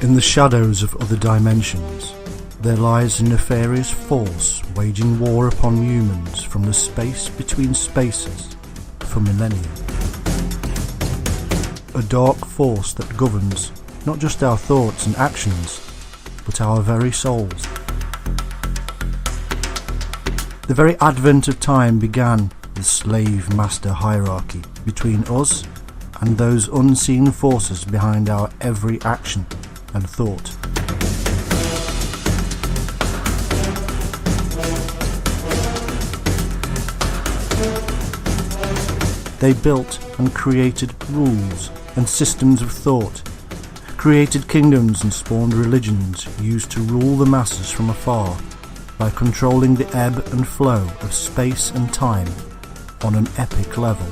In the shadows of other dimensions, there lies a nefarious force waging war upon humans from the space between spaces for millennia. A dark force that governs not just our thoughts and actions, but our very souls. The very advent of time began the slave-master hierarchy between us and those unseen forces behind our every action and thought. They built and created rules and systems of thought, created kingdoms and spawned religions used to rule the masses from afar by controlling the ebb and flow of space and time on an epic level.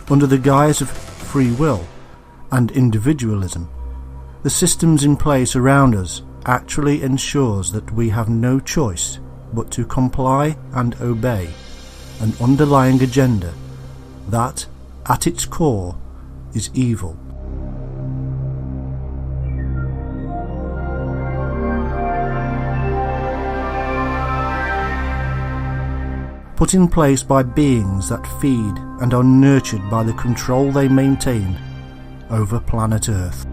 Under the guise of free will and individualism, the systems in place around us actually ensures that we have no choice but to comply and obey an underlying agenda that, at its core, is evil. Put in place by beings that feed and are nurtured by the control they maintain over planet Earth.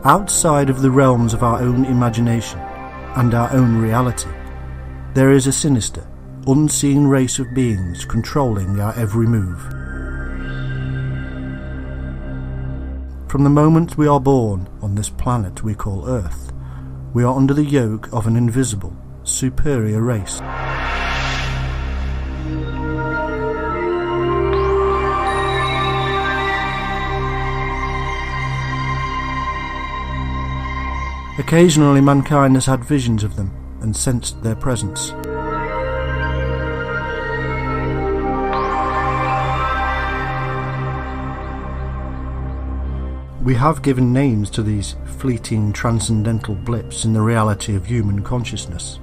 Outside of the realms of our own imagination and our own reality, there is a sinister, unseen race of beings controlling our every move. From the moment we are born on this planet we call Earth, we are under the yoke of an invisible, superior race. Occasionally mankind has had visions of them and sensed their presence. We have given names to these fleeting transcendental blips in the reality of human consciousness.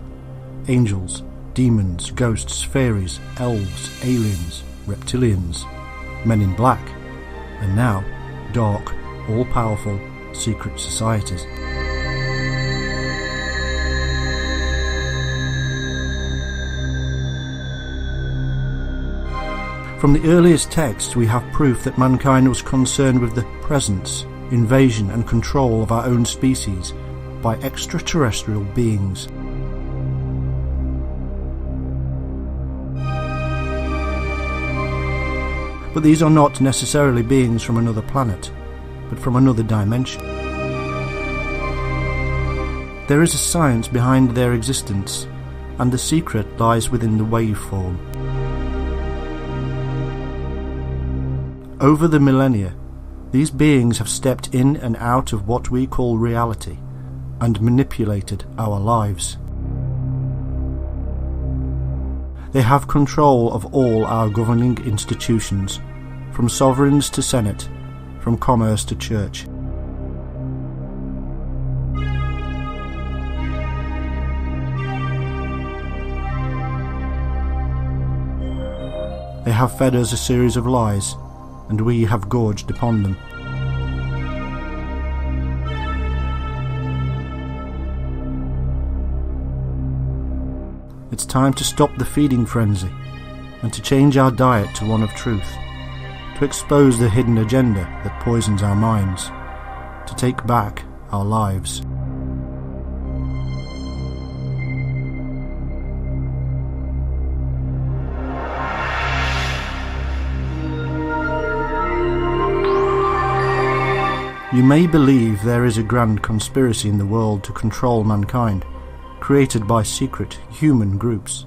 Angels, demons, ghosts, fairies, elves, aliens, reptilians, men in black, and now dark, all-powerful secret societies. From the earliest texts we have proof that mankind was concerned with the presence, invasion and control of our own species by extraterrestrial beings. But these are not necessarily beings from another planet, but from another dimension. There is a science behind their existence, and the secret lies within the waveform. Over the millennia, these beings have stepped in and out of what we call reality and manipulated our lives. They have control of all our governing institutions, from sovereigns to senate, from commerce to church. They have fed us a series of lies, and we have gorged upon them. It's time to stop the feeding frenzy and to change our diet to one of truth, to expose the hidden agenda that poisons our minds, to take back our lives. You may believe there is a grand conspiracy in the world to control mankind, created by secret human groups.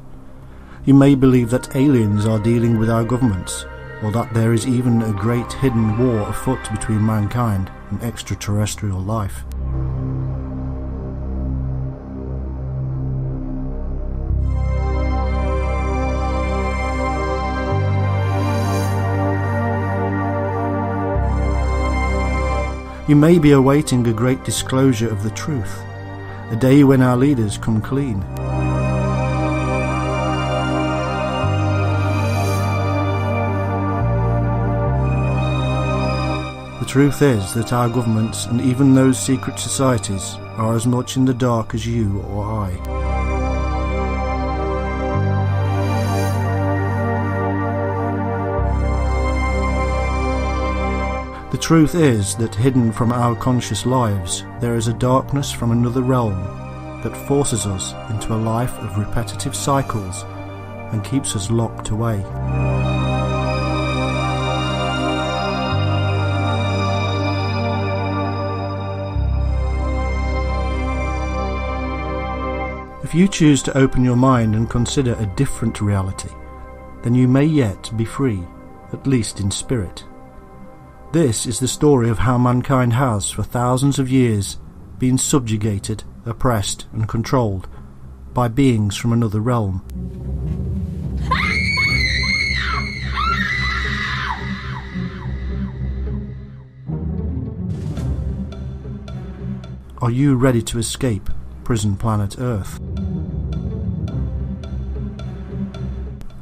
You may believe that aliens are dealing with our governments, or that there is even a great hidden war afoot between mankind and extraterrestrial life. You may be awaiting a great disclosure of the truth, a day when our leaders come clean. The truth is that our governments and even those secret societies are as much in the dark as you or I. The truth is that hidden from our conscious lives there is a darkness from another realm that forces us into a life of repetitive cycles and keeps us locked away. If you choose to open your mind and consider a different reality, then you may yet be free, at least in spirit. This is the story of how mankind has, for thousands of years, been subjugated, oppressed and controlled by beings from another realm. Are you ready to escape prison planet Earth?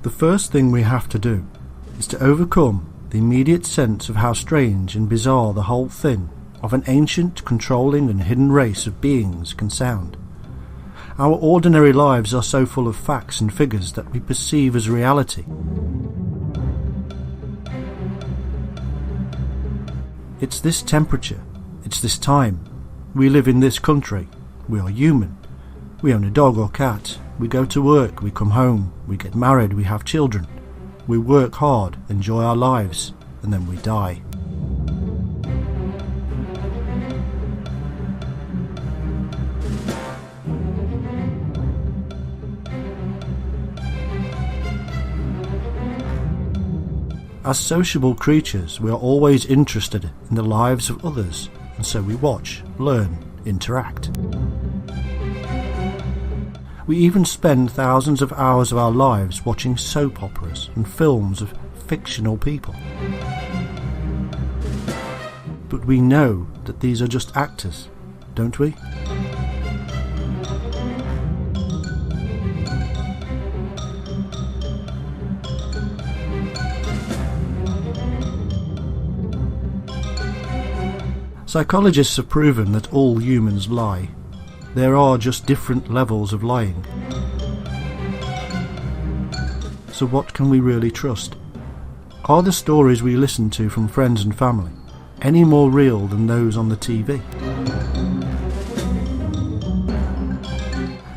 The first thing we have to do is to overcome the immediate sense of how strange and bizarre the whole thing of an ancient, controlling and hidden race of beings can sound. Our ordinary lives are so full of facts and figures that we perceive as reality. It's this temperature, it's this time. We live in this country, we are human. We own a dog or cat, we go to work, we come home, we get married, we have children. We work hard, enjoy our lives, and then we die. As sociable creatures, we are always interested in the lives of others, and so we watch, learn, interact. We even spend thousands of hours of our lives watching soap operas and films of fictional people. But we know that these are just actors, don't we? Psychologists have proven that all humans lie. There are just different levels of lying. So what can we really trust? Are the stories we listen to from friends and family any more real than those on the TV?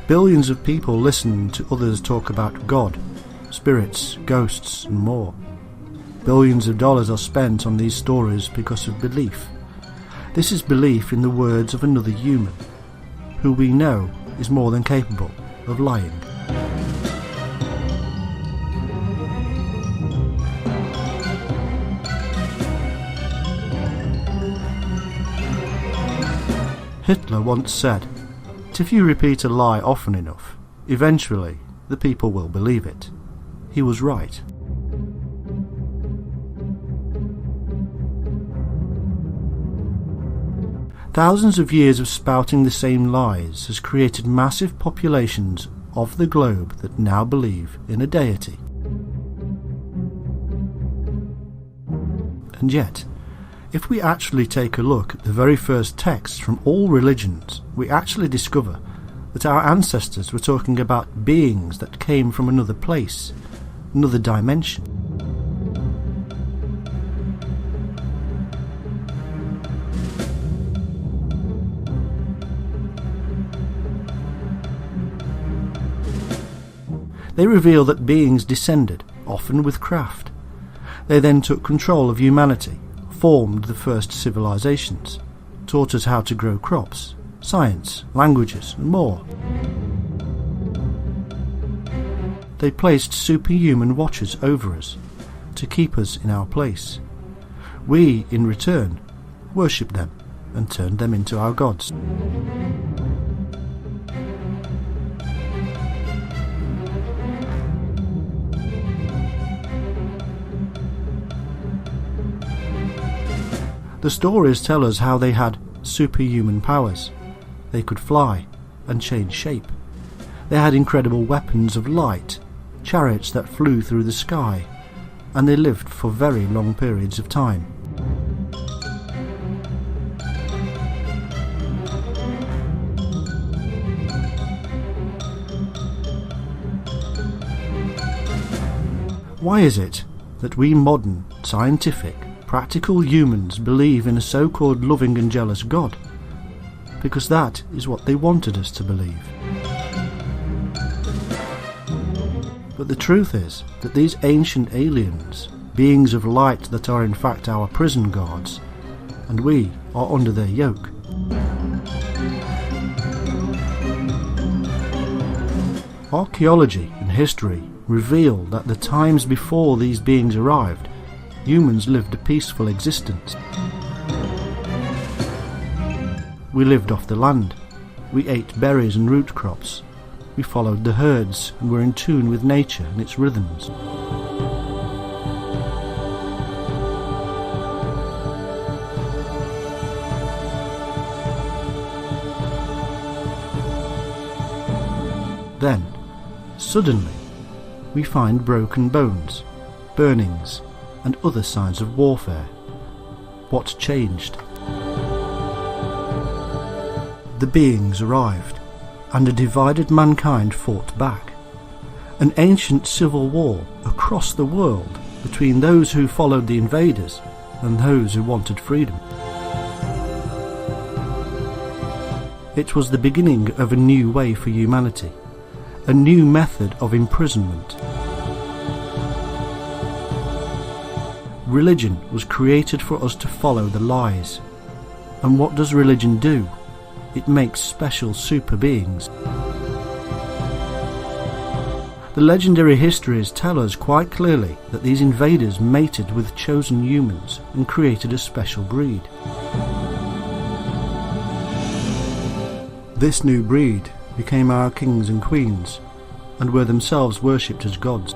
Billions of people listen to others talk about God, spirits, ghosts and more. Billions of dollars are spent on these stories because of belief. This is belief in the words of another human, who we know is more than capable of lying. Hitler once said, that if you repeat a lie often enough, eventually the people will believe it. He was right. Thousands of years of spouting the same lies has created massive populations of the globe that now believe in a deity. And yet, if we actually take a look at the very first texts from all religions, we actually discover that our ancestors were talking about beings that came from another place, another dimension. They reveal that beings descended, often with craft. They then took control of humanity, formed the first civilizations, taught us how to grow crops, science, languages, and more. They placed superhuman watchers over us, to keep us in our place. We, in return, worshipped them and turned them into our gods. The stories tell us how they had superhuman powers. They could fly, and change shape. They had incredible weapons of light, chariots that flew through the sky, and they lived for very long periods of time. Why is it that we modern, scientific, practical humans believe in a so-called loving and jealous God? Because that is what they wanted us to believe. But the truth is that these ancient aliens, beings of light that are in fact our prison guards, and we are under their yoke. Archaeology and history reveal that the times before these beings arrived, humans lived a peaceful existence. We lived off the land, we ate berries and root crops, we followed the herds and were in tune with nature and its rhythms. Then, suddenly, we find broken bones, burnings, and other signs of warfare. What changed? The beings arrived, and a divided mankind fought back. An ancient civil war across the world between those who followed the invaders and those who wanted freedom. It was the beginning of a new way for humanity, a new method of imprisonment. Religion was created for us to follow the lies. And what does religion do? It makes special super beings. The legendary histories tell us quite clearly that these invaders mated with chosen humans and created a special breed. This new breed became our kings and queens, and were themselves worshipped as gods.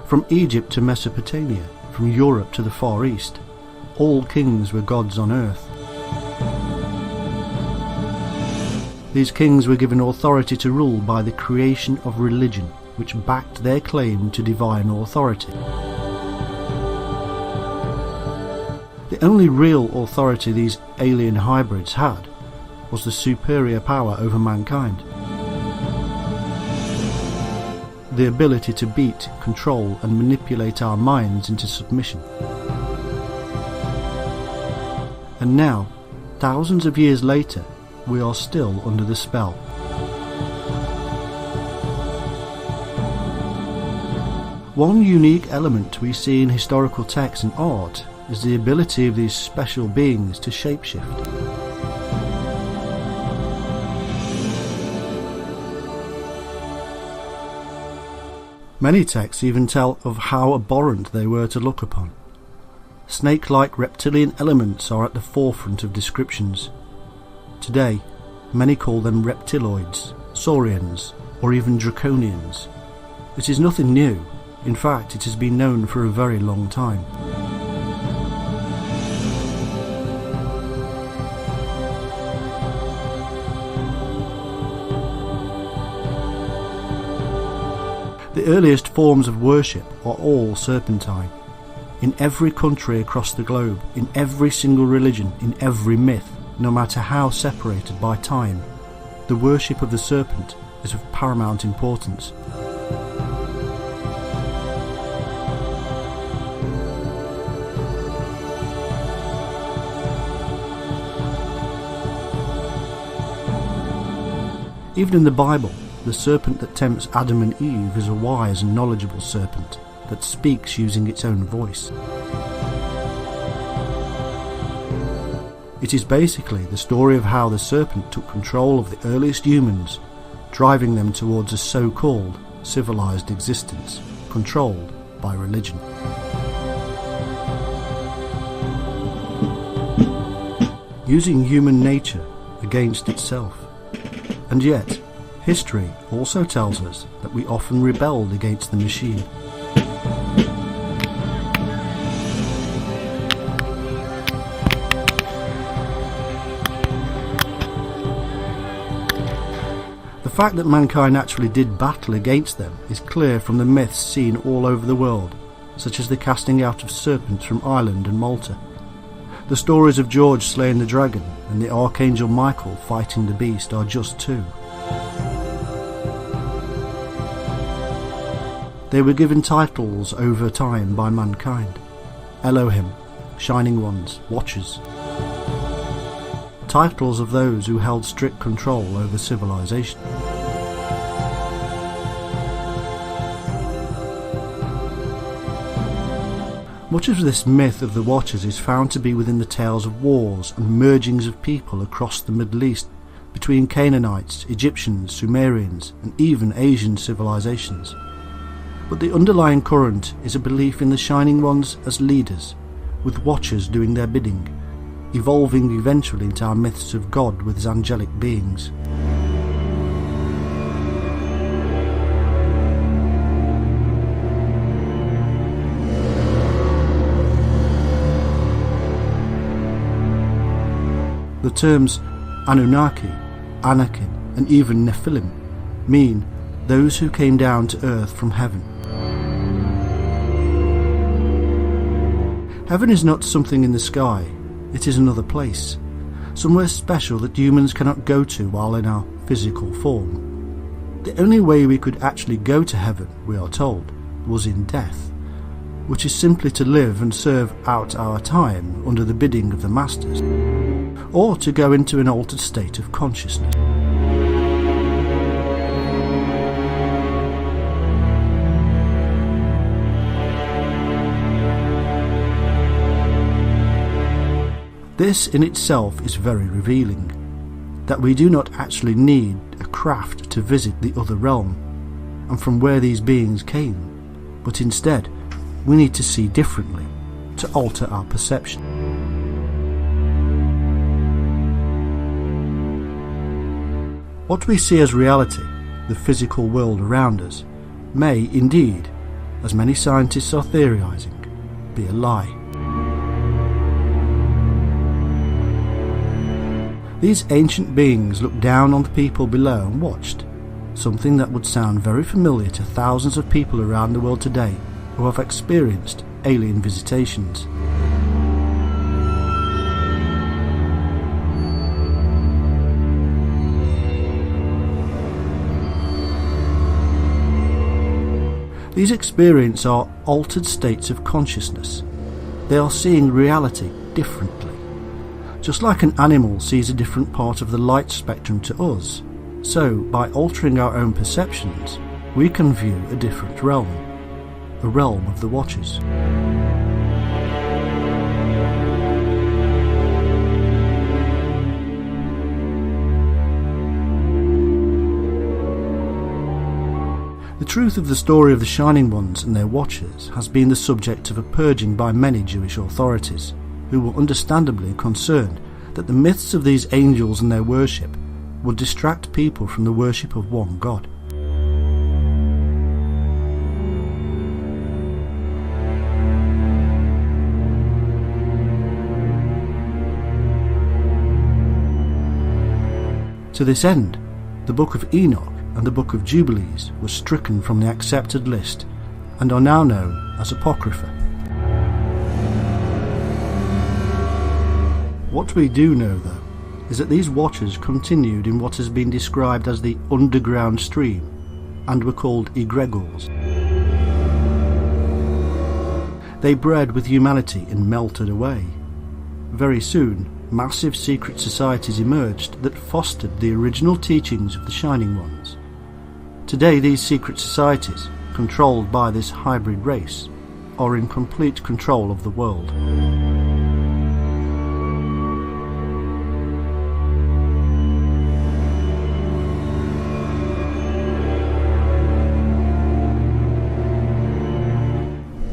From Egypt to Mesopotamia, from Europe to the Far East, all kings were gods on earth. These kings were given authority to rule by the creation of religion, which backed their claim to divine authority. The only real authority these alien hybrids had was the superior power over mankind. The ability to beat, control and manipulate our minds into submission. And now, thousands of years later, we are still under the spell. One unique element we see in historical texts and art is the ability of these special beings to shapeshift. Many texts even tell of how abhorrent they were to look upon. Snake-like reptilian elements are at the forefront of descriptions. Today, many call them reptiloids, saurians, or even draconians. It is nothing new. In fact, it has been known for a very long time. The earliest forms of worship are all serpentine. In every country across the globe, in every single religion, in every myth, no matter how separated by time, the worship of the serpent is of paramount importance. Even in the Bible, the serpent that tempts Adam and Eve is a wise and knowledgeable serpent that speaks using its own voice. It is basically the story of how the serpent took control of the earliest humans, driving them towards a so-called civilized existence, controlled by religion. Using human nature against itself. And yet, history also tells us that we often rebelled against the machine. The fact that mankind actually did battle against them is clear from the myths seen all over the world, such as the casting out of serpents from Ireland and Malta. The stories of George slaying the dragon and the Archangel Michael fighting the beast are just two. They were given titles over time by mankind: Elohim, Shining Ones, Watchers. Titles of those who held strict control over civilization. Much of this myth of the Watchers is found to be within the tales of wars and mergings of people across the Middle East between Canaanites, Egyptians, Sumerians, and even Asian civilizations. But the underlying current is a belief in the Shining Ones as leaders, with Watchers doing their bidding, evolving eventually into our myths of God with his angelic beings. The terms Anunnaki, Anakin, and even Nephilim mean those who came down to earth from heaven. Heaven is not something in the sky, it is another place, somewhere special that humans cannot go to while in our physical form. The only way we could actually go to heaven, we are told, was in death, which is simply to live and serve out our time under the bidding of the masters, or to go into an altered state of consciousness. This in itself is very revealing, that we do not actually need a craft to visit the other realm, and from where these beings came, but instead we need to see differently, to alter our perception. What we see as reality, the physical world around us, may indeed, as many scientists are theorizing, be a lie. These ancient beings looked down on the people below and watched, something that would sound very familiar to thousands of people around the world today who have experienced alien visitations. These experiences are altered states of consciousness. They are seeing reality differently. Just like an animal sees a different part of the light spectrum to us, so by altering our own perceptions, we can view a different realm, a realm of the Watchers. The truth of the story of the Shining Ones and their Watchers has been the subject of a purging by many Jewish authorities, who were understandably concerned that the myths of these angels and their worship would distract people from the worship of one God. To this end, the Book of Enoch and the Book of Jubilees were stricken from the accepted list and are now known as Apocrypha. What we do know, though, is that these Watchers continued in what has been described as the underground stream and were called egregores. They bred with humanity and melted away. Very soon, massive secret societies emerged that fostered the original teachings of the Shining Ones. Today, these secret societies, controlled by this hybrid race, are in complete control of the world.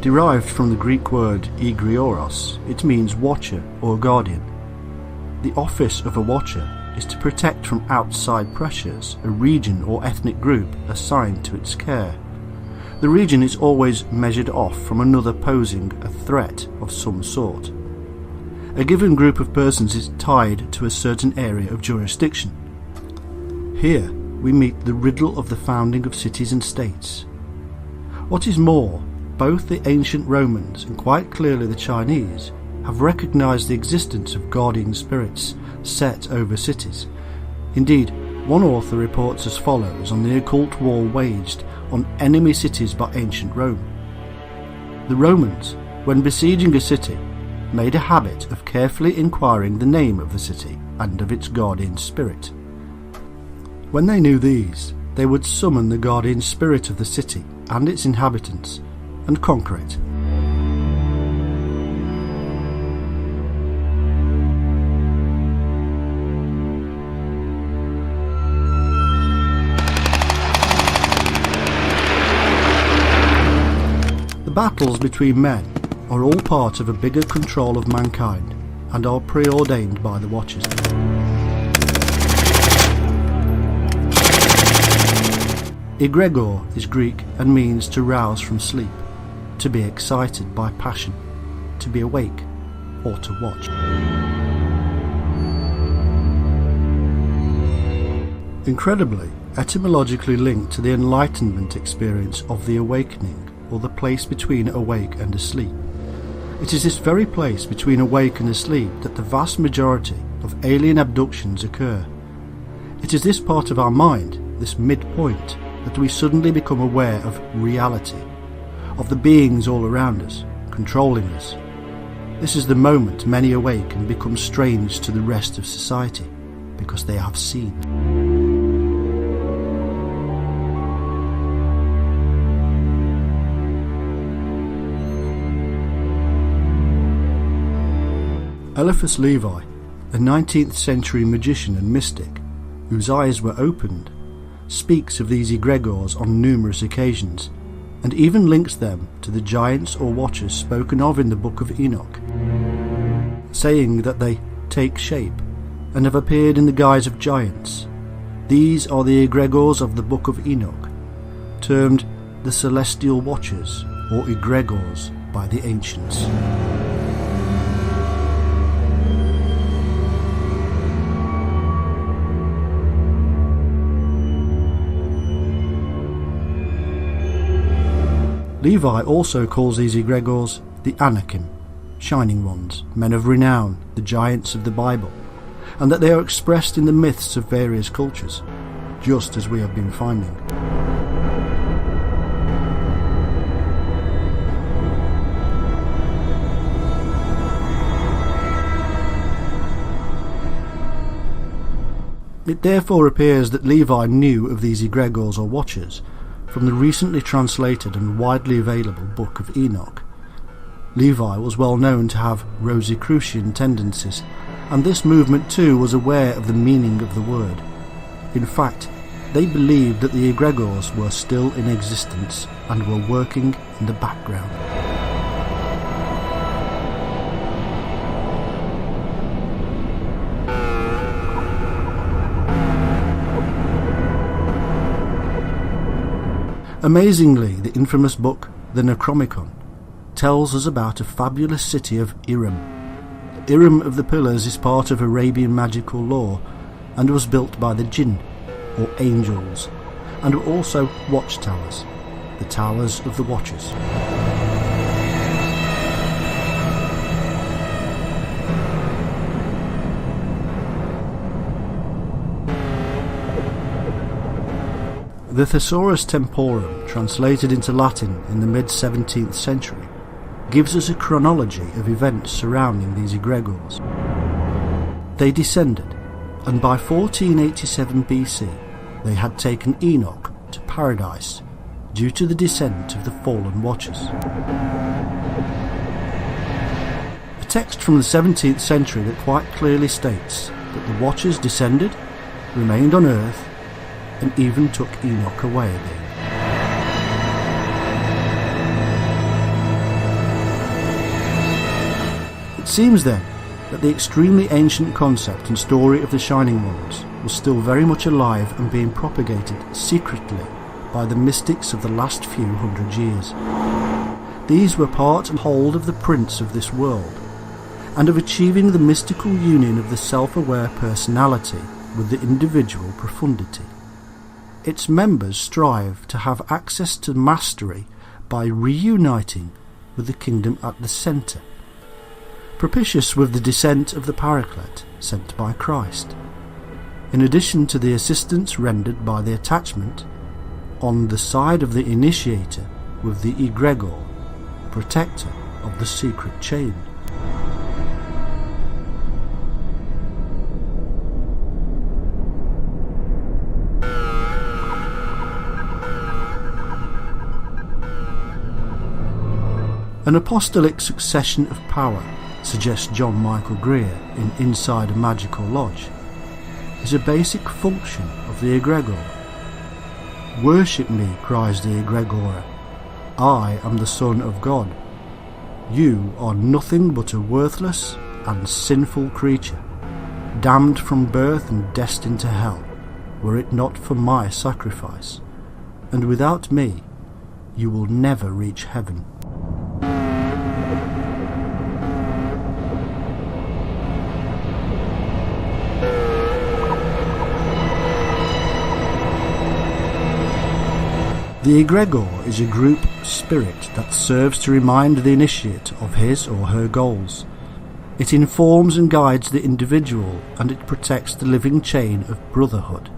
Derived from the Greek word egrioros, it means watcher or guardian. The office of a watcher is to protect from outside pressures a region or ethnic group assigned to its care. The region is always measured off from another posing a threat of some sort. A given group of persons is tied to a certain area of jurisdiction. Here we meet the riddle of the founding of cities and states. What is more, both the ancient Romans and quite clearly the Chinese have recognized the existence of guardian spirits set over cities. Indeed, one author reports as follows on the occult war waged on enemy cities by ancient Rome. The Romans, when besieging a city, made a habit of carefully inquiring the name of the city and of its guardian spirit. When they knew these, they would summon the guardian spirit of the city and its inhabitants and conquer it. The battles between men are all part of a bigger control of mankind and are preordained by the Watchers. Egregor is Greek and means to rouse from sleep, to be excited by passion, to be awake, or to watch. Incredibly, etymologically linked to the Enlightenment experience of the awakening, or the place between awake and asleep. It is this very place between awake and asleep that the vast majority of alien abductions occur. It is this part of our mind, this midpoint, that we suddenly become aware of reality, of the beings all around us, controlling us. This is the moment many awake and become strange to the rest of society, because they have seen. Eliphas Levi, a 19th century magician and mystic, whose eyes were opened, speaks of these egregores on numerous occasions, and even links them to the giants or watchers spoken of in the Book of Enoch, saying that they take shape and have appeared in the guise of giants. These are the egregores of the Book of Enoch, termed the celestial watchers or egregores by the ancients. Levi also calls these egregores the Anakim, shining ones, men of renown, the giants of the Bible, and that they are expressed in the myths of various cultures, just as we have been finding. It therefore appears that Levi knew of these egregores or watchers from the recently translated and widely available Book of Enoch. Levi was well known to have Rosicrucian tendencies, and this movement too was aware of the meaning of the word. In fact, they believed that the egregores were still in existence and were working in the background. Amazingly, the infamous book, the Necronomicon, tells us about a fabulous city of Irem. Irem of the Pillars is part of Arabian magical lore and was built by the jinn, or angels, and were also watchtowers, the towers of the watchers. The Thesaurus Temporum, translated into Latin in the mid-17th century, gives us a chronology of events surrounding these egregores. They descended, and by 1487 BC they had taken Enoch to paradise due to the descent of the fallen watchers. A text from the 17th century that quite clearly states that the watchers descended, remained on earth, and even took Enoch away again. It seems then that the extremely ancient concept and story of the Shining Ones was still very much alive and being propagated secretly by the mystics of the last few hundred years. These were part and whole of the prince of this world, and of achieving the mystical union of the self-aware personality with the individual profundity. its members strive to have access to mastery by reuniting with the kingdom at the centre, propitious with the descent of the Paraclete sent by Christ, in addition to the assistance rendered by the attachment on the side of the initiator with the egregor, protector of the secret chain. An apostolic succession of power, suggests John Michael Greer in Inside a Magical Lodge, is a basic function of the egregor. "Worship me," cries the egregora. "I am the Son of God. You are nothing but a worthless and sinful creature, damned from birth and destined to hell, were it not for my sacrifice. And without me, you will never reach heaven." The egregor is a group spirit that serves to remind the initiate of his or her goals. It informs and guides the individual, and it protects the living chain of brotherhood.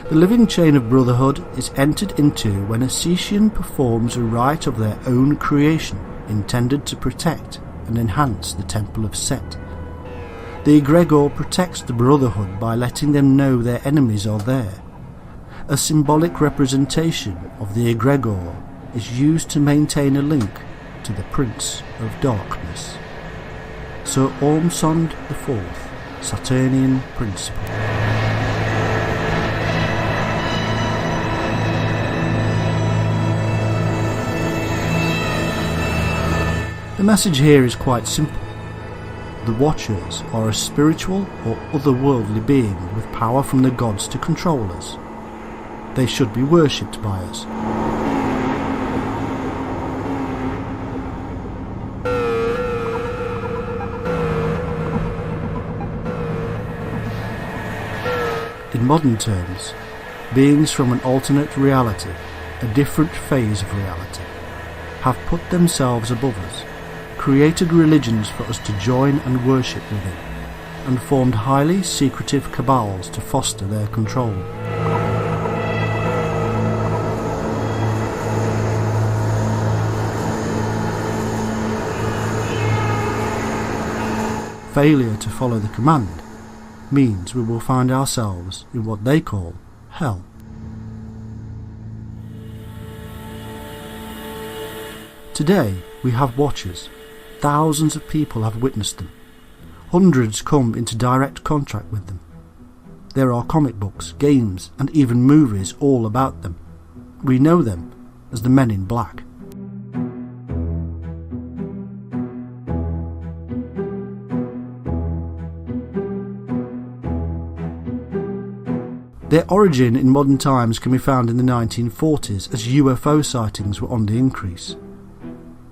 The living chain of brotherhood is entered into when a Setian performs a rite of their own creation intended to protect and enhance the temple of Set. The egregor protects the brotherhood by letting them know their enemies are there. A symbolic representation of the egregor is used to maintain a link to the Prince of Darkness. Sir Ormsond IV, Saturnian Principle. The message here is quite simple. The Watchers are a spiritual or otherworldly being with power from the gods to control us. They should be worshipped by us. In modern terms, beings from an alternate reality, a different phase of reality, have put themselves above us, created religions for us to join and worship within, and formed highly secretive cabals to foster their control. Failure to follow the command means we will find ourselves in what they call hell. Today we have watchers. Thousands of people have witnessed them. Hundreds come into direct contact with them. There are comic books, games, and even movies all about them. We know them as the Men in Black. Their origin in modern times can be found in the 1940s as UFO sightings were on the increase.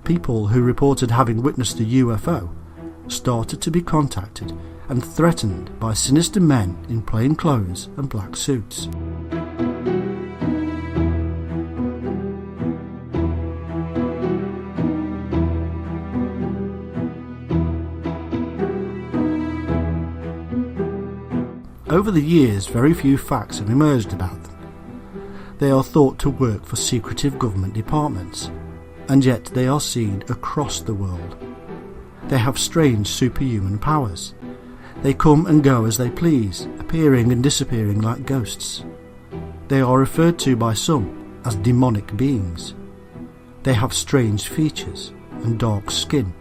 People who reported having witnessed a UFO started to be contacted and threatened by sinister men in plain clothes and black suits. Over the years, very few facts have emerged about them. They are thought to work for secretive government departments, and yet they are seen across the world. They have strange superhuman powers. They come and go as they please, appearing and disappearing like ghosts. They are referred to by some as demonic beings. They have strange features and dark skin.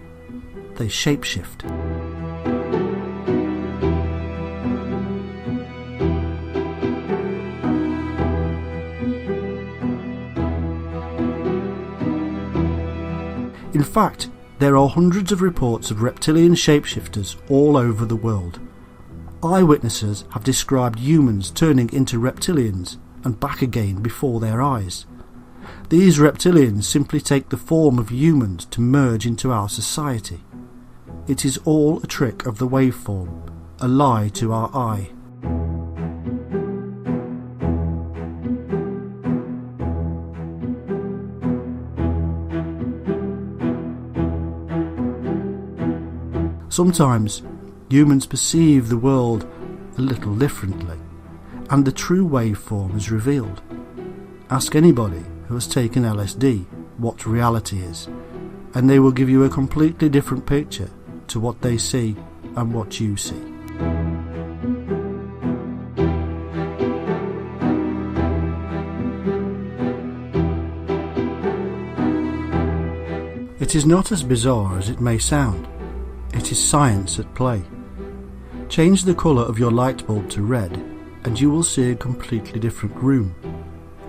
They shapeshift. In fact, there are hundreds of reports of reptilian shapeshifters all over the world. Eyewitnesses have described humans turning into reptilians and back again before their eyes. These reptilians simply take the form of humans to merge into our society. It is all a trick of the waveform, a lie to our eye. Sometimes humans perceive the world a little differently, and the true waveform is revealed. Ask anybody who has taken LSD what reality is, and they will give you a completely different picture to what they see and what you see. It is not as bizarre as it may sound. It is science at play. Change the colour of your light bulb to red and you will see a completely different room.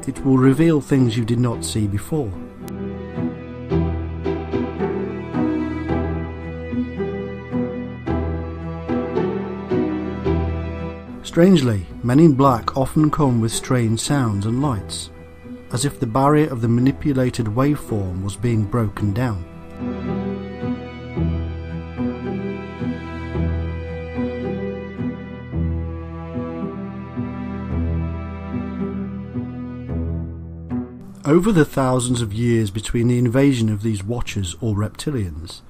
It will reveal things you did not see before. Strangely, men in black often come with strange sounds and lights, as if the barrier of the manipulated waveform was being broken down. Over the thousands of years between the invasion of these watchers or reptilians,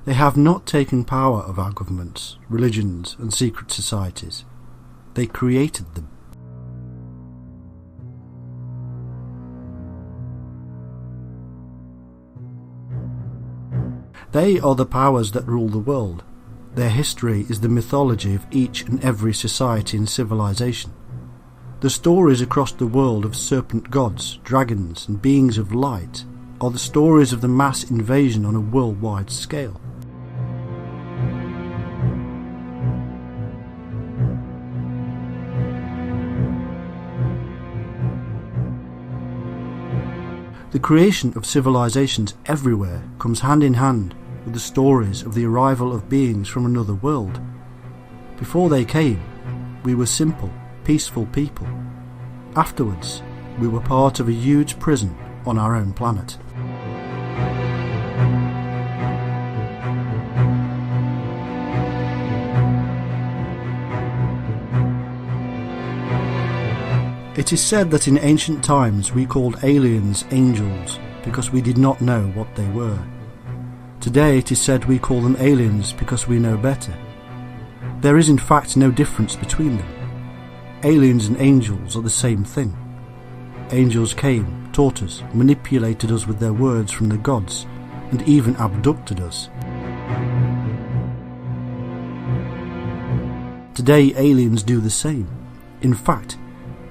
they have not taken power of our governments, religions and secret societies. They created them. They are the powers that rule the world. Their history is the mythology of each and every society and civilization. The stories across the world of serpent gods, dragons and beings of light are the stories of the mass invasion on a worldwide scale. The creation of civilizations everywhere comes hand in hand with the stories of the arrival of beings from another world. Before they came, we were simple, peaceful people. Afterwards, we were part of a huge prison on our own planet. It is said that in ancient times we called aliens angels because we did not know what they were. Today it is said we call them aliens because we know better. There is in fact no difference between them. Aliens and angels are the same thing. Angels came, taught us, manipulated us with their words from the gods, and even abducted us. Today aliens do the same. In fact,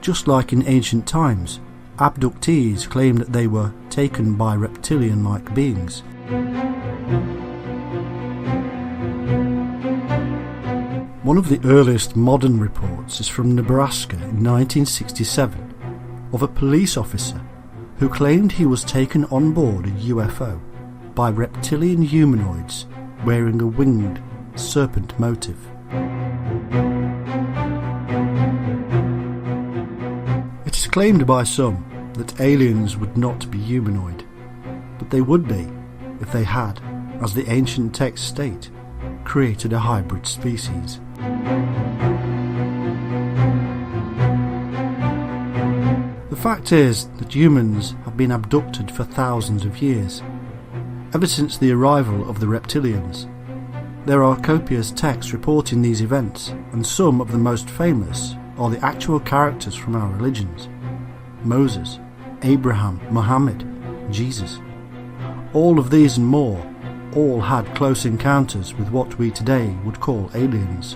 just like in ancient times, abductees claimed that they were taken by reptilian-like beings. One of the earliest modern reports is from Nebraska in 1967 of a police officer who claimed he was taken on board a UFO by reptilian humanoids wearing a winged serpent motif. It is claimed by some that aliens would not be humanoid, but they would be if they had, as the ancient texts state, created a hybrid species. The fact is that humans have been abducted for thousands of years, ever since the arrival of the reptilians. There are copious texts reporting these events, and some of the most famous are the actual characters from our religions: Moses, Abraham, Muhammad, Jesus. All of these and more all had close encounters with what we today would call aliens.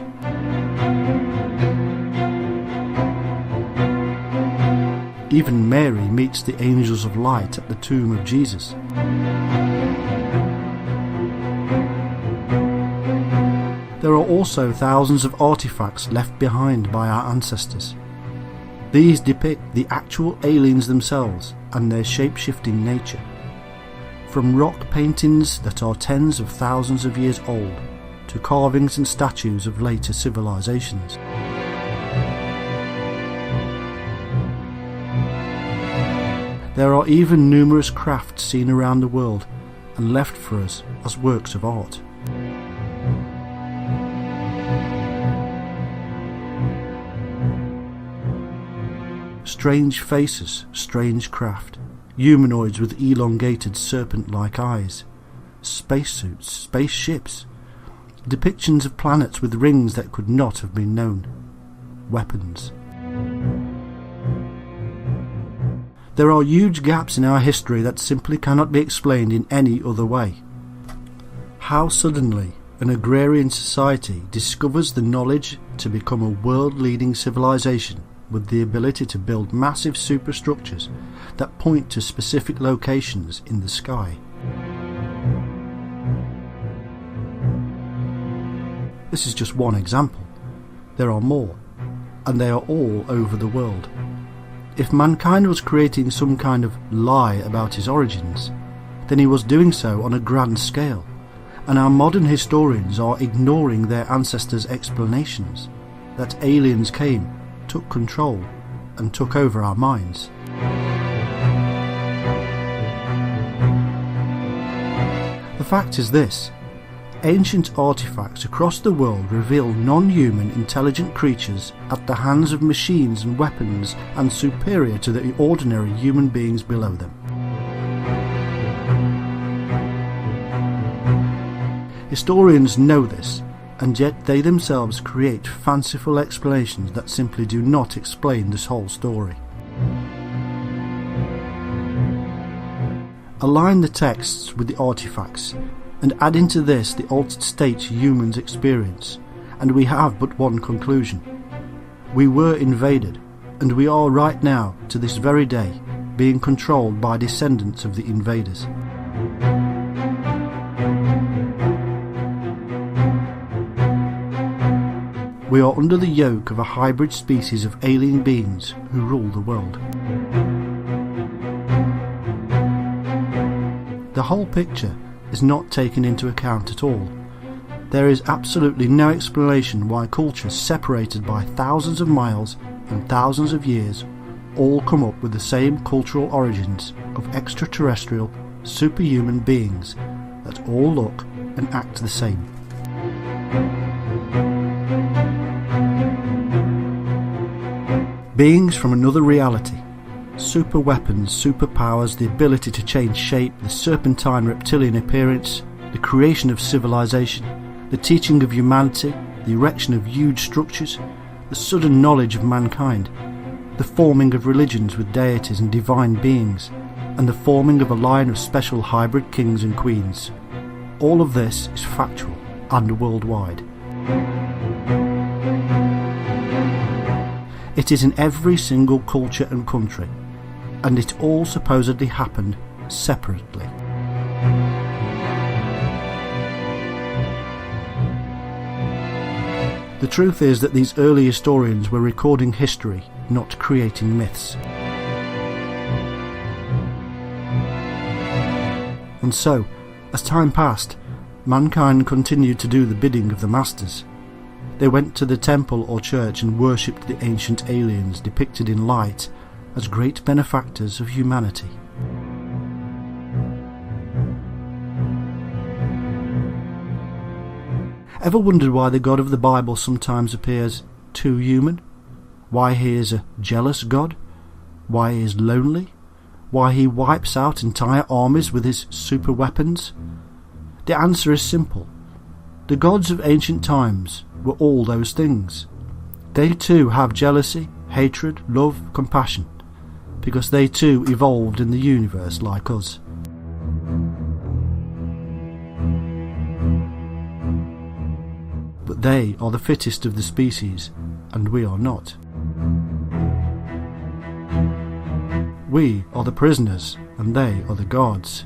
Even Mary meets the angels of light at the tomb of Jesus. There are also thousands of artifacts left behind by our ancestors. These depict the actual aliens themselves and their shape-shifting nature. From rock paintings that are tens of thousands of years old to carvings and statues of later civilizations. There are even numerous crafts seen around the world and left for us as works of art. Strange faces, strange craft, humanoids with elongated serpent-like eyes, spacesuits, spaceships, depictions of planets with rings that could not have been known, weapons. There are huge gaps in our history that simply cannot be explained in any other way. How suddenly an agrarian society discovers the knowledge to become a world-leading civilization with the ability to build massive superstructures that point to specific locations in the sky. This is just one example. There are more, and they are all over the world. If mankind was creating some kind of lie about his origins, then he was doing so on a grand scale, and our modern historians are ignoring their ancestors' explanations that aliens came, took control, and took over our minds. The fact is this: ancient artifacts across the world reveal non-human intelligent creatures at the hands of machines and weapons and superior to the ordinary human beings below them. Historians know this, and yet they themselves create fanciful explanations that simply do not explain this whole story. Align the texts with the artifacts, and add into this the altered states humans experience, and we have but one conclusion. We were invaded, and we are right now, to this very day, being controlled by descendants of the invaders. We are under the yoke of a hybrid species of alien beings who rule the world. The whole picture is not taken into account at all. There is absolutely no explanation why cultures separated by thousands of miles and thousands of years all come up with the same cultural origins of extraterrestrial, superhuman beings that all look and act the same. Beings from another reality, super weapons, superpowers, the ability to change shape, the serpentine reptilian appearance, the creation of civilization, the teaching of humanity, the erection of huge structures, the sudden knowledge of mankind, the forming of religions with deities and divine beings, and the forming of a line of special hybrid kings and queens. All of this is factual and worldwide. It is in every single culture and country, and it all supposedly happened separately. The truth is that these early historians were recording history, not creating myths. And so, as time passed, mankind continued to do the bidding of the masters. They went to the temple or church and worshipped the ancient aliens depicted in light as great benefactors of humanity. Ever wondered why the God of the Bible sometimes appears too human? Why he is a jealous God? Why he is lonely? Why he wipes out entire armies with his super weapons? The answer is simple. The gods of ancient times were all those things. They too have jealousy, hatred, love, compassion, because they too evolved in the universe like us. But they are the fittest of the species, and we are not. We are the prisoners, and they are the guards.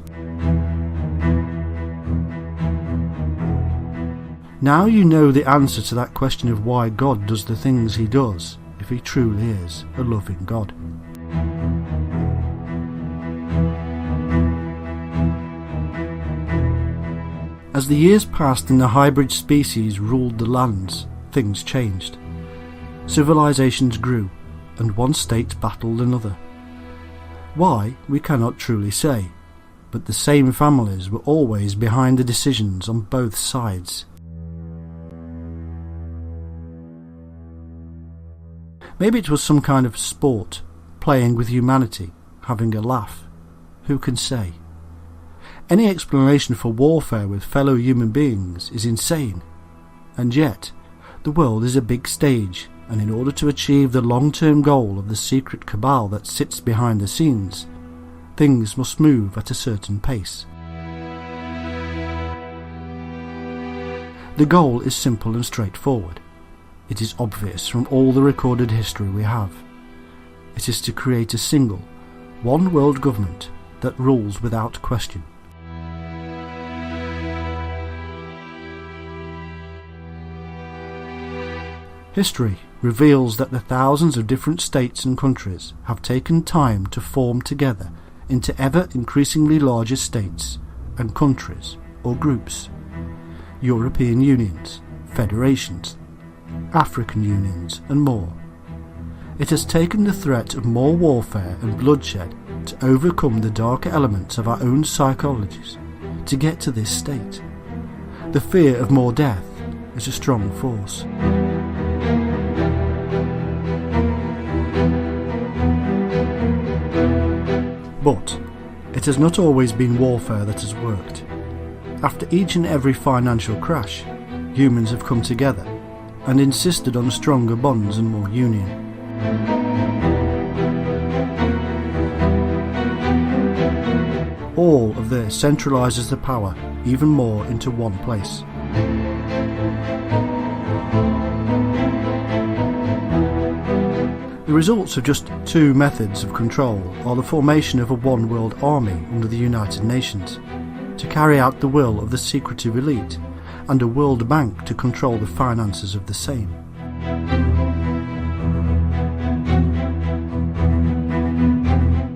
Now you know the answer to that question of why God does the things he does, if he truly is a loving God. As the years passed and the hybrid species ruled the lands, things changed. Civilizations grew, and one state battled another. Why, we cannot truly say, but the same families were always behind the decisions on both sides. Maybe it was some kind of sport, playing with humanity, having a laugh. Who can say? Any explanation for warfare with fellow human beings is insane, And yet, the world is a big stage, and in order to achieve the long-term goal of the secret cabal that sits behind the scenes, things must move at a certain pace. The goal is simple and straightforward. It is obvious from all the recorded history we have. It is to create a single, one world government that rules without question. History reveals that the thousands of different states and countries have taken time to form together into ever increasingly larger states and countries or groups, European unions, federations, African unions and more. It has taken the threat of more warfare and bloodshed to overcome the darker elements of our own psychologies to get to this state. The fear of more death is a strong force. But it has not always been warfare that has worked. After each and every financial crash, humans have come together and insisted on stronger bonds and more union. All of this centralises the power even more into one place. The results of just two methods of control are the formation of a one-world army under the United Nations to carry out the will of the secretive elite, and a World Bank to control the finances of the same.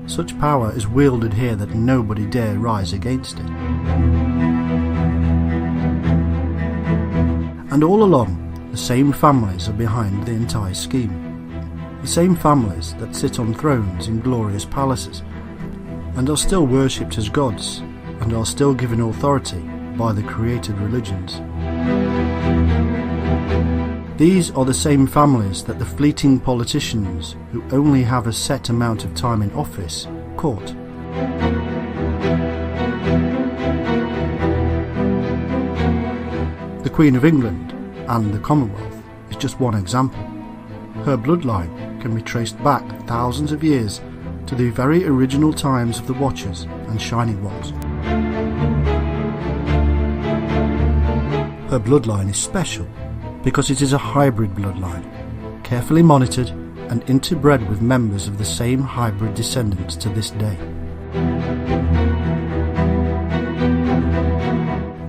Such power is wielded here that nobody dare rise against it. And all along, the same families are behind the entire scheme. The same families that sit on thrones in glorious palaces, and are still worshipped as gods, and are still given authority by the created religions. These are the same families that the fleeting politicians, who only have a set amount of time in office, court. The Queen of England and the Commonwealth is just one example. Her bloodline can be traced back thousands of years to the very original times of the Watchers and Shining Ones. Her bloodline is special because it is a hybrid bloodline, carefully monitored and interbred with members of the same hybrid descendants to this day.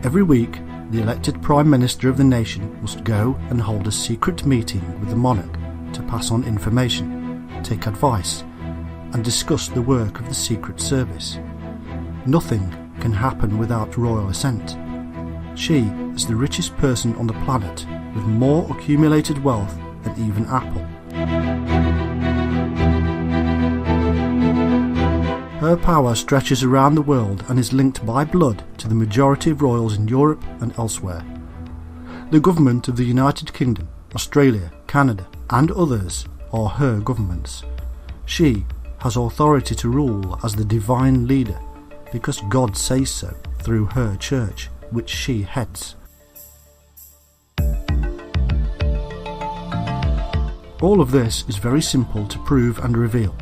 Every week, the elected Prime Minister of the nation must go and hold a secret meeting with the monarch to pass on information, take advice, and discuss the work of the Secret Service. Nothing can happen without royal assent. She is the richest person on the planet, with more accumulated wealth than even Apple. Her power stretches around the world and is linked by blood to the majority of royals in Europe and elsewhere. The government of the United Kingdom, Australia, Canada, and others are her governments. She has authority to rule as the divine leader because God says so through her church, which she heads. All of this is very simple to prove and reveal.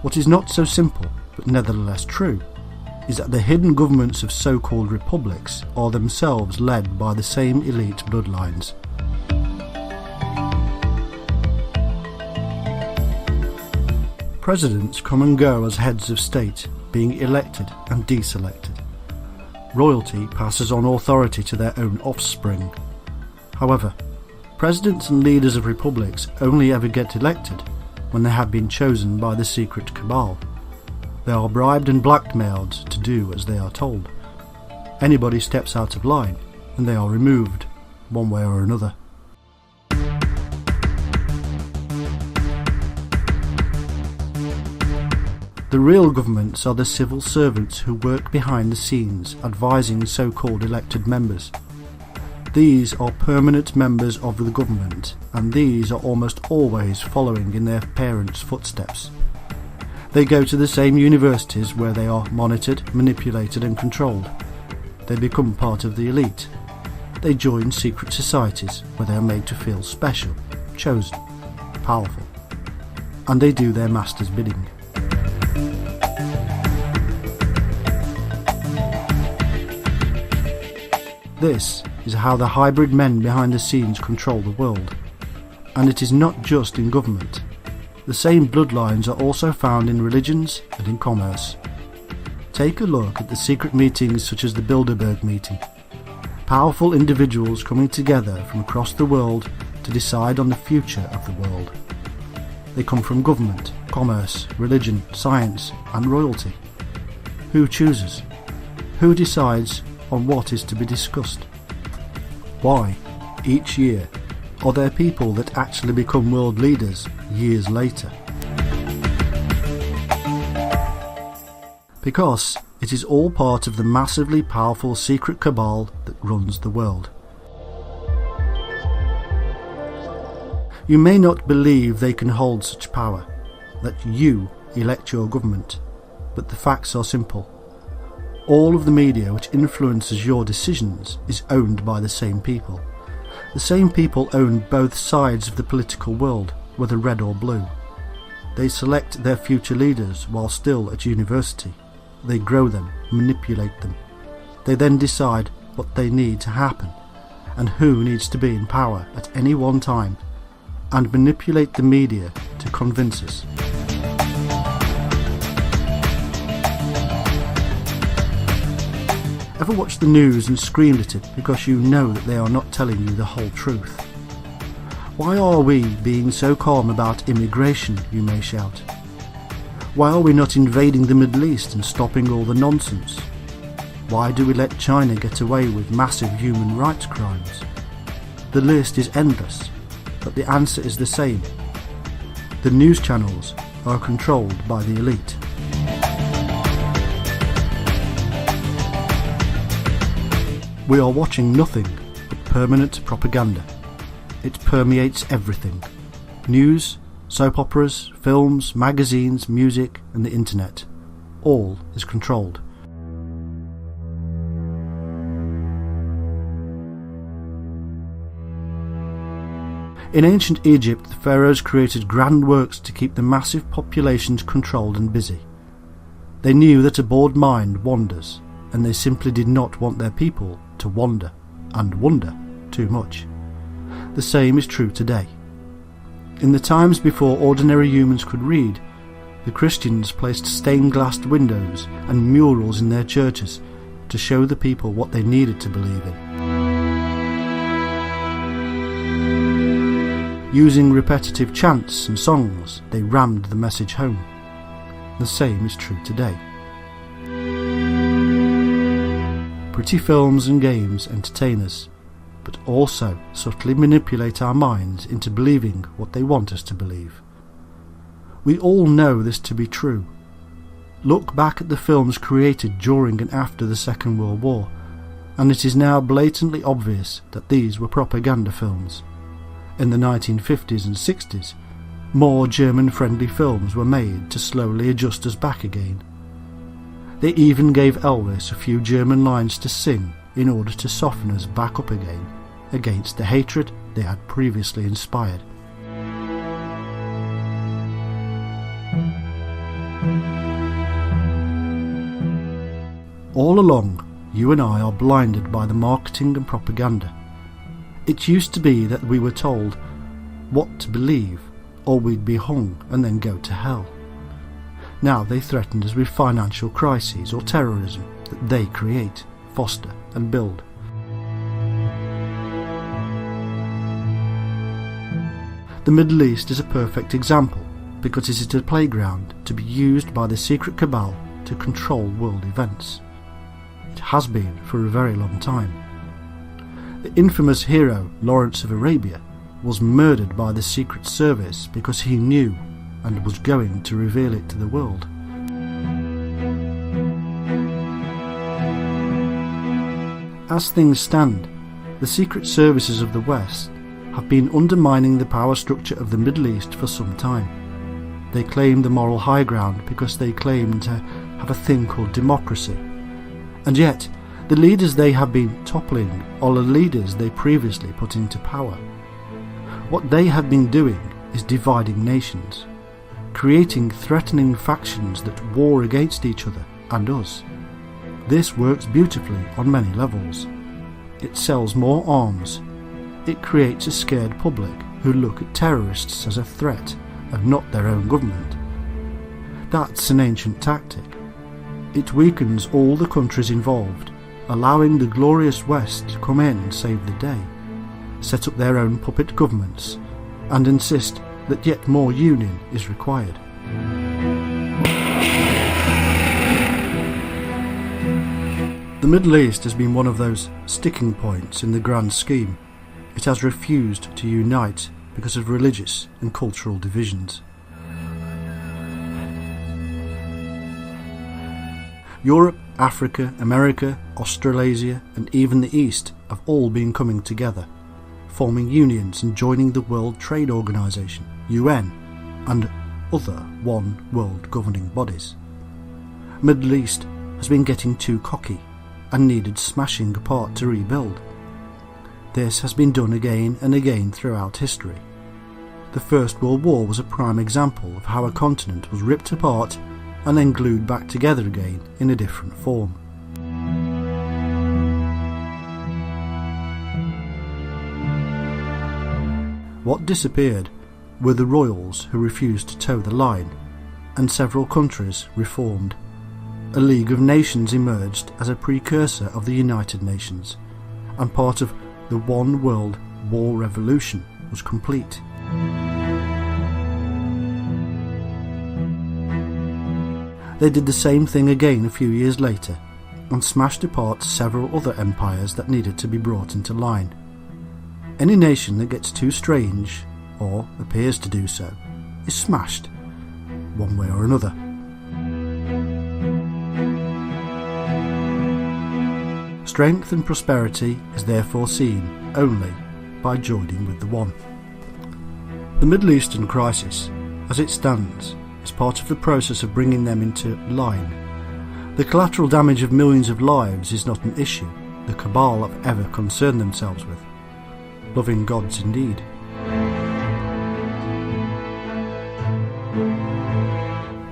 What is not so simple, but nevertheless true, is that the hidden governments of so-called republics are themselves led by the same elite bloodlines. Presidents come and go as heads of state, being elected and deselected. Royalty passes on authority to their own offspring. However, presidents and leaders of republics only ever get elected when they have been chosen by the secret cabal. They are bribed and blackmailed to do as they are told. Anybody steps out of line and they are removed, one way or another. The real governments are the civil servants who work behind the scenes advising so-called elected members. These are permanent members of the government, and these are almost always following in their parents' footsteps. They go to the same universities where they are monitored, manipulated and controlled. They become part of the elite. They join secret societies where they are made to feel special, chosen, powerful, and they do their master's bidding. This is how the hybrid men behind the scenes control the world, and it is not just in government. The same bloodlines are also found in religions and in commerce. Take a look at the secret meetings such as the Bilderberg meeting. Powerful individuals coming together from across the world to decide on the future of the world. They come from government, commerce, religion, science and royalty. Who chooses? Who decides on what is to be discussed? Why, each year, are there people that actually become world leaders years later? Because it is all part of the massively powerful secret cabal that runs the world. You may not believe they can hold such power, that you elect your government, but the facts are simple. All of the media which influences your decisions is owned by the same people. The same people own both sides of the political world, whether red or blue. They select their future leaders while still at university. They grow them, manipulate them. They then decide what they need to happen and who needs to be in power at any one time, and manipulate the media to convince us. Ever watched the news and screamed at it because you know that they are not telling you the whole truth? Why are we being so calm about immigration, you may shout? Why are we not invading the Middle East and stopping all the nonsense? Why do we let China get away with massive human rights crimes? The list is endless, but the answer is the same. The news channels are controlled by the elite. We are watching nothing but permanent propaganda. It permeates everything. News, soap operas, films, magazines, music and the internet. All is controlled. In ancient Egypt, the pharaohs created grand works to keep the massive populations controlled and busy. They knew that a bored mind wanders, and they simply did not want their people to wander and wonder too much. The same is true today. In the times before ordinary humans could read, the Christians placed stained-glass windows and murals in their churches to show the people what they needed to believe in. Using repetitive chants and songs, they rammed the message home. The same is true today. Pretty films and games entertain us, but also subtly manipulate our minds into believing what they want us to believe. We all know this to be true. Look back at the films created during and after the Second World War, and it is now blatantly obvious that these were propaganda films. In the 1950s and 60s, more German-friendly films were made to slowly adjust us back again. They even gave Elvis a few German lines to sing in order to soften us back up again against the hatred they had previously inspired. All along, you and I are blinded by the marketing and propaganda. It used to be that we were told what to believe, or we'd be hung and then go to hell. Now they threaten us with financial crises or terrorism that they create, foster and build. The Middle East is a perfect example because it is a playground to be used by the secret cabal to control world events. It has been for a very long time. The infamous hero Lawrence of Arabia was murdered by the Secret Service because he knew and was going to reveal it to the world. As things stand, the secret services of the West have been undermining the power structure of the Middle East for some time. They claim the moral high ground because they claim to have a thing called democracy. And yet, The leaders they have been toppling are the leaders they previously put into power. What they have been doing is dividing nations, creating threatening factions that war against each other and us. This works beautifully on many levels. It sells more arms. It creates a scared public who look at terrorists as a threat and not their own government. That's an ancient tactic. It weakens all the countries involved, allowing the glorious West to come in and save the day, set up their own puppet governments, and insist that yet more union is required. The Middle East has been one of those sticking points in the grand scheme. It has refused to unite because of religious and cultural divisions. Europe, Africa, America, Australasia, and even the East have all been coming together, forming unions and joining the World Trade Organization, UN, and other one world governing bodies. Middle East has been getting too cocky and needed smashing apart to rebuild. This has been done again and again throughout history. The First World War was a prime example of how a continent was ripped apart and then glued back together again in a different form. What disappeared were the royals who refused to toe the line, and several countries reformed. A League of Nations emerged as a precursor of the United Nations, and part of the One World War Revolution was complete. They did the same thing again a few years later, and smashed apart several other empires that needed to be brought into line. Any nation that gets too strange, or appears to do so, is smashed, one way or another. Strength and prosperity is therefore seen only by joining with the one. The Middle Eastern crisis, as it stands, is part of the process of bringing them into line. The collateral damage of millions of lives is not an issue the cabal have ever concerned themselves with. Loving gods indeed.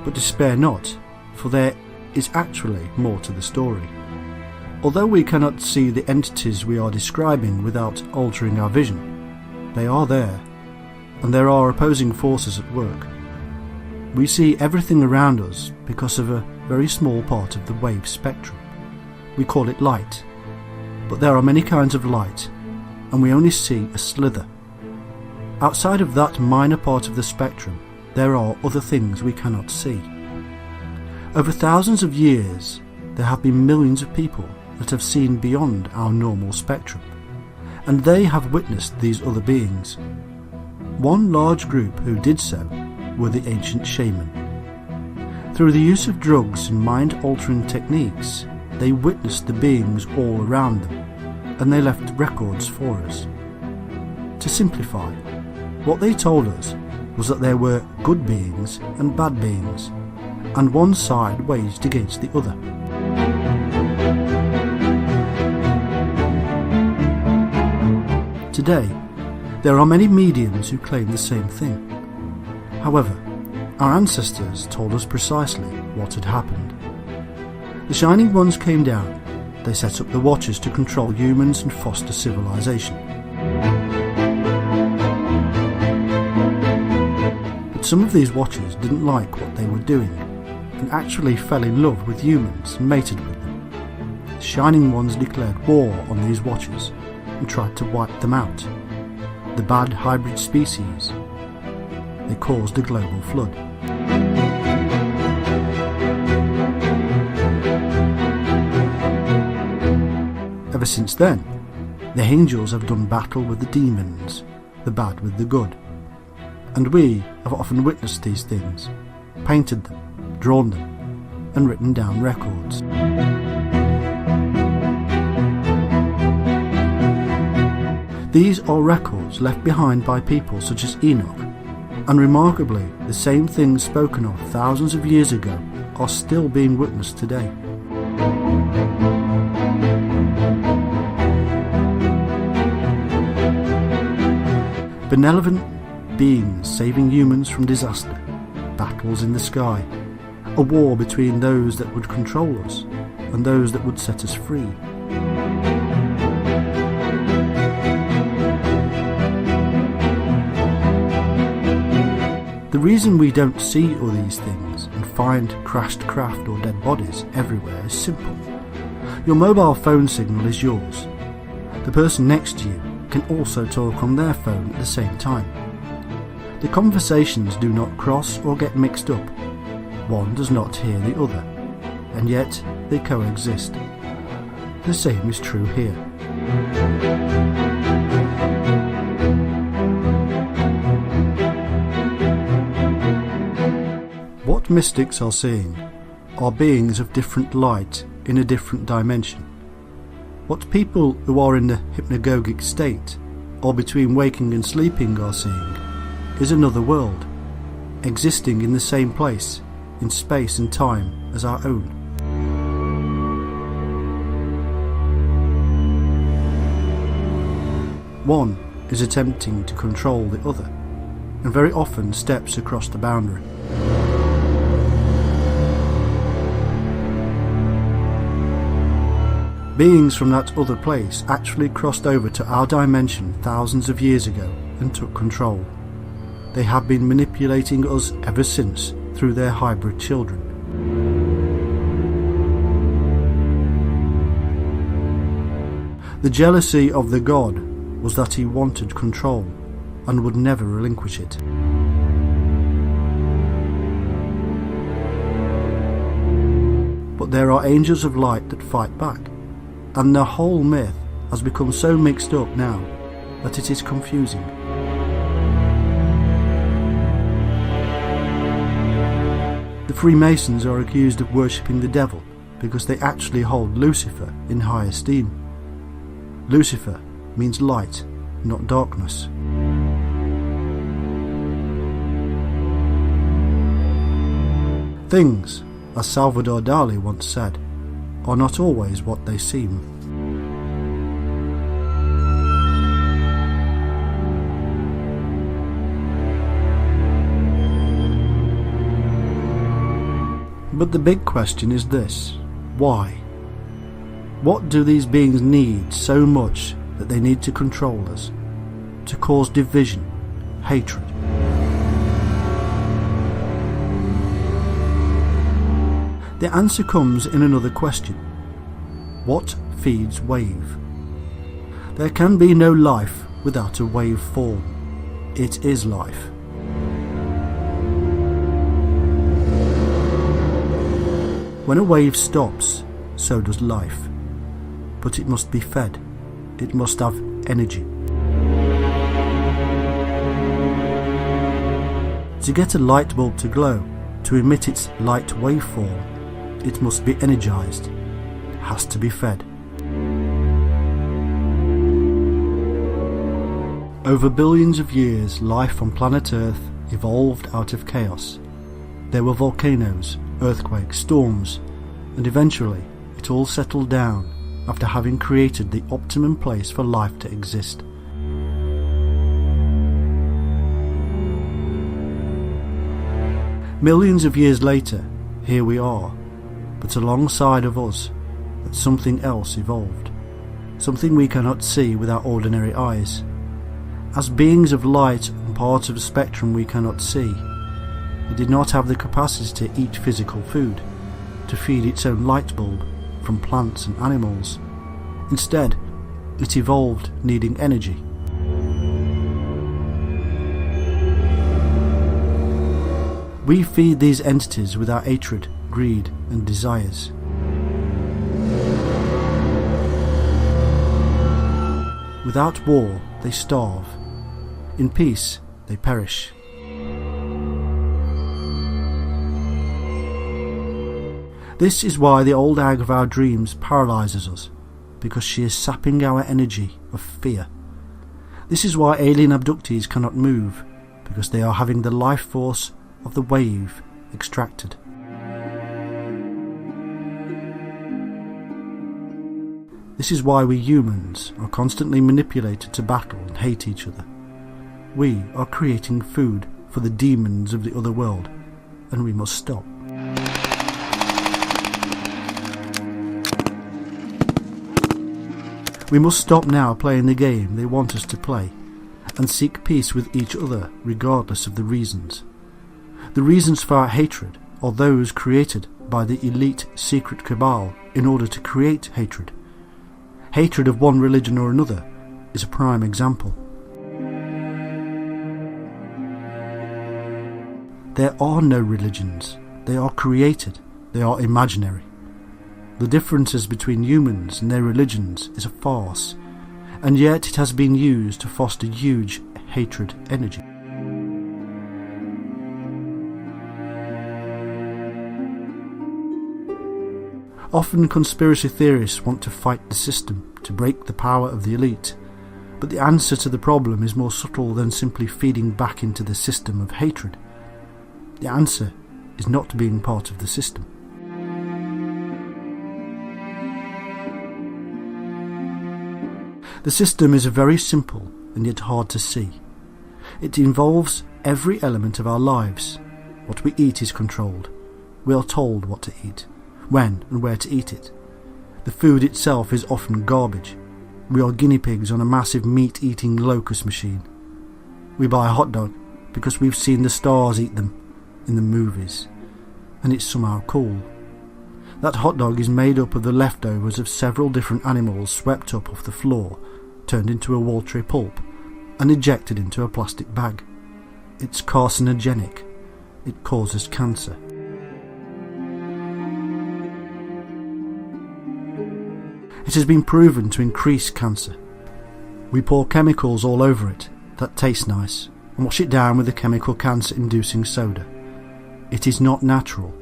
But despair not, for there is actually more to the story. Although we cannot see the entities we are describing without altering our vision, they are there, and there are opposing forces at work. We see everything around us because of a very small part of the wave spectrum. We call it light, but there are many kinds of light, and we only see a slither. Outside of that minor part of the spectrum, there are other things we cannot see. Over thousands of years, there have been millions of people that have seen beyond our normal spectrum, and they have witnessed these other beings. One large group who did so were the ancient shaman. Through the use of drugs and mind-altering techniques, they witnessed the beings all around them, and they left records for us. To simplify, what they told us was that there were good beings and bad beings, and one side waged against the other. Today, there are many mediums who claim the same thing. However, our ancestors told us precisely what had happened. The Shining Ones came down. They set up the Watchers to control humans and foster civilization. But some of these Watchers didn't like what they were doing, and actually fell in love with humans and mated with them. The Shining Ones declared war on these Watchers and tried to wipe them out. The bad hybrid species. They caused a global flood. Ever since then, the angels have done battle with the demons, the bad with the good. And we have often witnessed these things, painted them, drawn them, and written down records. These are records left behind by people such as Enoch, and remarkably, the same things spoken of thousands of years ago are still being witnessed today. Benevolent beings saving humans from disaster, battles in the sky, a war between those that would control us and those that would set us free. The reason we don't see all these things and find crashed craft or dead bodies everywhere is simple. Your mobile phone signal is yours. The person next to you can also talk on their phone at the same time. The conversations do not cross or get mixed up. One does not hear the other, and yet they coexist. The same is true here. What mystics are seeing are beings of different light in a different dimension. What people who are in the hypnagogic state, or between waking and sleeping, are seeing is another world, existing in the same place, in space and time as our own. One is attempting to control the other, and very often steps across the boundary. Beings from that other place actually crossed over to our dimension thousands of years ago and took control. They have been manipulating us ever since through their hybrid children. The jealousy of the god was that he wanted control and would never relinquish it. But there are angels of light that fight back. And the whole myth has become so mixed up now that it is confusing. The Freemasons are accused of worshipping the devil because they actually hold Lucifer in high esteem. Lucifer means light, not darkness. Things, as Salvador Dali once said, are not always what they seem. But the big question is this: why? What do these beings need so much that they need to control us, to cause division, hatred? The answer comes in another question. What feeds wave? There can be no life without a wave form. It is life. When a wave stops, so does life. But it must be fed. It must have energy. To get a light bulb to glow, to emit its light waveform, it must be energized, has to be fed. Over billions of years, life on planet Earth evolved out of chaos. There were volcanoes, earthquakes, storms, and eventually it all settled down after having created the optimum place for life to exist. Millions of years later, here we are. But alongside of us, that something else evolved, something we cannot see with our ordinary eyes. As beings of light and parts of a spectrum we cannot see, it did not have the capacity to eat physical food, to feed its own light bulb from plants and animals. Instead, it evolved needing energy. We feed these entities with our hatred, greed and desires. Without war, they starve. In peace, they perish. This is why the old hag of our dreams paralyzes us, because she is sapping our energy of fear. This is why alien abductees cannot move, because they are having the life force of the wave extracted. This is why we humans are constantly manipulated to battle and hate each other. We are creating food for the demons of the other world, and we must stop. We must stop now playing the game they want us to play, and seek peace with each other regardless of the reasons. The reasons for our hatred are those created by the elite secret cabal in order to create hatred. Hatred of one religion or another is a prime example. There are no religions. They are created. They are imaginary. The differences between humans and their religions is a farce, and yet it has been used to foster huge hatred energy. Often conspiracy theorists want to fight the system, to break the power of the elite, but the answer to the problem is more subtle than simply feeding back into the system of hatred. The answer is not being part of the system. The system is very simple and yet hard to see. It involves every element of our lives. What we eat is controlled. We are told what to eat, when and where to eat it. The food itself is often garbage. We are guinea pigs on a massive meat-eating locust machine. We buy a hot dog because we've seen the stars eat them in the movies, and it's somehow cool. That hot dog is made up of the leftovers of several different animals swept up off the floor, turned into a watery pulp, and ejected into a plastic bag. It's carcinogenic. It causes cancer. It has been proven to increase cancer. We pour chemicals all over it that taste nice and wash it down with a chemical cancer-inducing soda. It is not natural.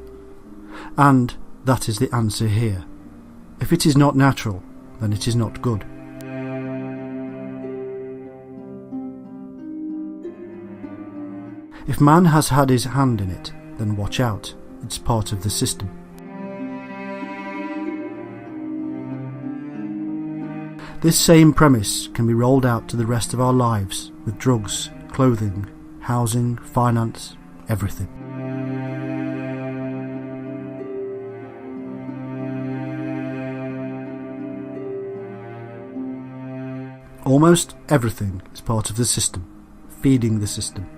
And that is the answer here. If it is not natural, then it is not good. If man has had his hand in it, then watch out. It's part of the system. This same premise can be rolled out to the rest of our lives with drugs, clothing, housing, finance, everything. Almost everything is part of the system, feeding the system.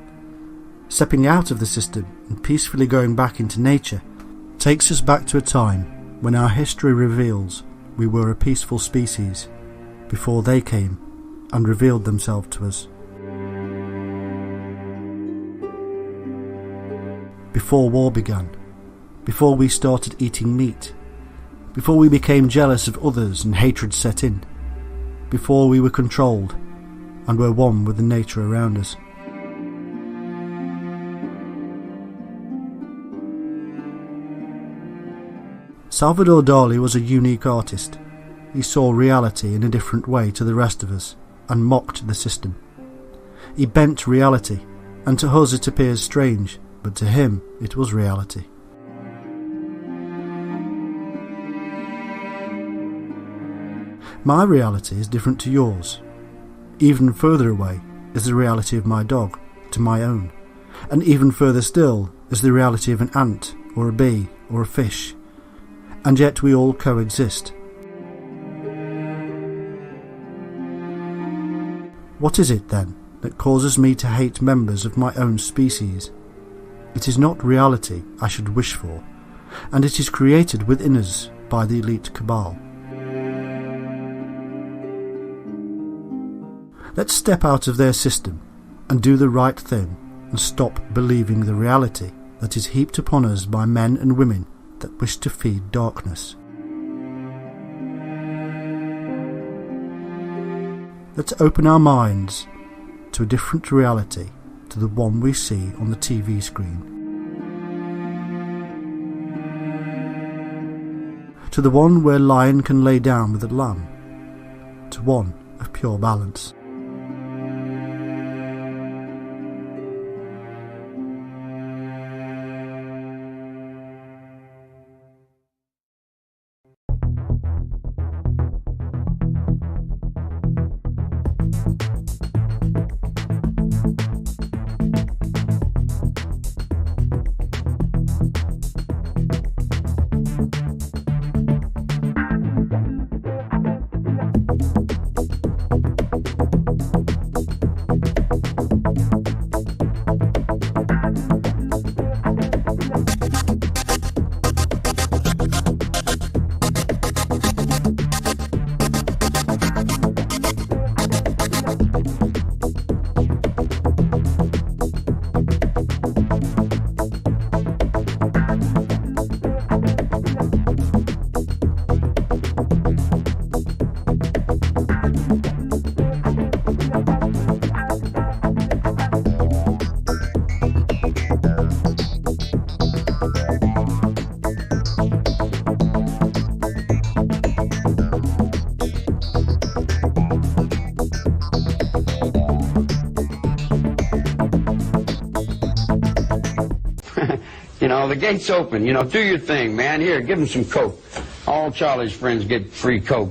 Stepping out of the system and peacefully going back into nature takes us back to a time when our history reveals we were a peaceful species before they came and revealed themselves to us. Before war began, before we started eating meat, before we became jealous of others and hatred set in, before we were controlled and were one with the nature around us. Salvador Dali was a unique artist. He saw reality in a different way to the rest of us and mocked the system. He bent reality, and to us it appears strange, but to him it was reality. My reality is different to yours. Even further away is the reality of my dog to my own, and even further still is the reality of an ant or a bee or a fish. And yet we all coexist. What is it then that causes me to hate members of my own species? It is not reality I should wish for, and it is created within us by the elite cabal. Let's step out of their system and do the right thing and stop believing the reality that is heaped upon us by men and women that wish to feed darkness. Let's open our minds to a different reality to the one we see on the TV screen. To the one where lion can lay down with a lamb. To one of pure balance. know, the gate's open. You know, do your thing, man. Here, give him some Coke. All Charlie's friends get free Coke.